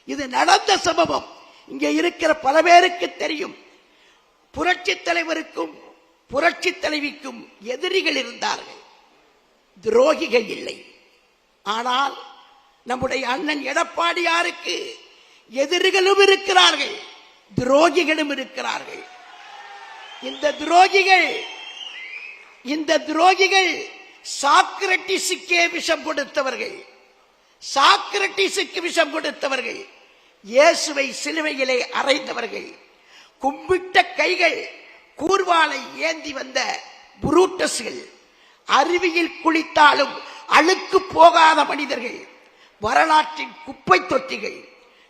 இது நடந்த சம்பவம். இங்கே இருக்கிற பல பேருக்கு தெரியும். புரட்சி தலைவருக்கும் புரட்சி தலைவிக்கும் எதிரிகள் இருந்தார்கள், துரோகிகள் இல்லை. ஆனால் நம்முடைய அண்ணன் எடப்பாடியாருக்கு எதிரிகளும் இருக்கிறார்கள், துரோகிகளும் இருக்கிறார்கள். இந்த துரோகிகள் சாக்ரட்டிஸுக்கே விஷம் கொடுத்தவர்கள், சாக்ரட்டிஸுக்கு விஷம் கொடுத்தவர்கள், இயேசுவை சிலுவையிலே அறைந்தவர்கள், கும்பிட்ட கைகள் கூர்வாளை ஏந்தி வந்த புரூட்டஸ்கள், அருவியில் குளித்தாலும் அழுக்கு போகாத மனிதர்கள், வரலாற்றின் குப்பை தொட்டிகள்,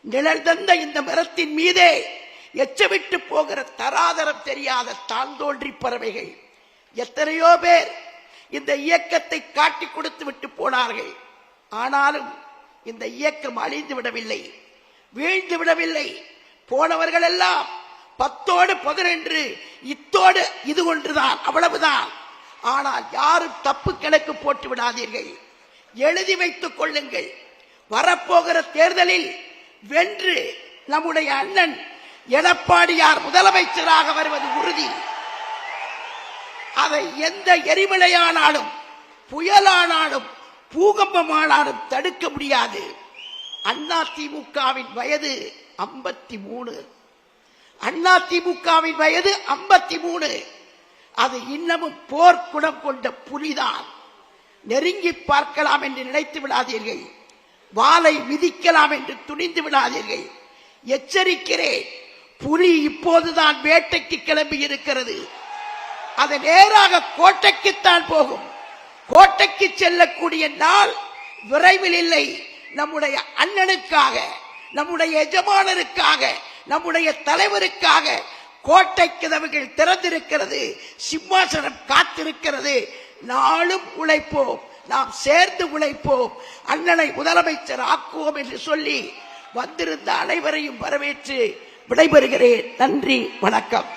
நிழல் தந்த இந்த மரத்தின் மீதே எச்சமிட்டு போகிற தராதரம் தெரியாத தாழ்ந்தோன்றி பறவைகள். எத்தனையோ பேர் இந்த இயக்கத்தை காட்டி கொடுத்து விட்டு போனார்கள். ஆனாலும் இந்த இயக்கம் அழிந்து விடவில்லை, வீழ்ந்து விடவில்லை. போனவர்கள் எல்லாம் 10ஓடு 11 இத்தோடு இது ஒன்றுதான், அவ்வளவுதான். ஆனால் யாரும் தப்பு கணக்கு போட்டு விடாதீர்கள், எழுதி வைத்துக் கொள்ளுங்கள். வரப்போகிற தேர்தலில் வென்று நம்முடைய அண்ணன் எடப்பாடியார் முதலமைச்சராக வருவது உறுதி. அதை எந்த எரிமலையானாலும் புயலானாலும் பூகம்பமானாலும் தடுக்க முடியாது. அதிமுகவின் வயது 53, அதிமுகவின் வயது 53. அது இன்னமும் போர்க்குணம் கொண்ட புலிதான். நெருங்கி பார்க்கலாம் என்று நினைத்து விடாதீர்கள், வாளை மிதிக்கலாம் என்று துணிந்து விடாதீர்கள். எச்சரிக்கிறேன், புலி இப்போதுதான் வேட்டைக்கு கிளம்பி இருக்கிறது. அது நேராக கோட்டைக்குத்தான் போகும். கோட்டைக்கு செல்லக்கூடிய நாள் விரைவில் இல்லை. நம்முடைய அண்ணனுக்காக, நம்முடைய எஜமானருக்காக, நம்முடைய தலைவருக்காக கோட்டை கதவுகள் திறந்திருக்கிறது, சிம்மாசனம் காத்திருக்கிறது. நாளும் உழைப்போம், நாம் சேர்ந்து உழைப்போம், அண்ணனை முதலமைச்சர் ஆக்குவோம் என்று சொல்லி வந்திருந்த அனைவரையும் வரவேற்று விடைபெறுகிறேன். நன்றி, வணக்கம்.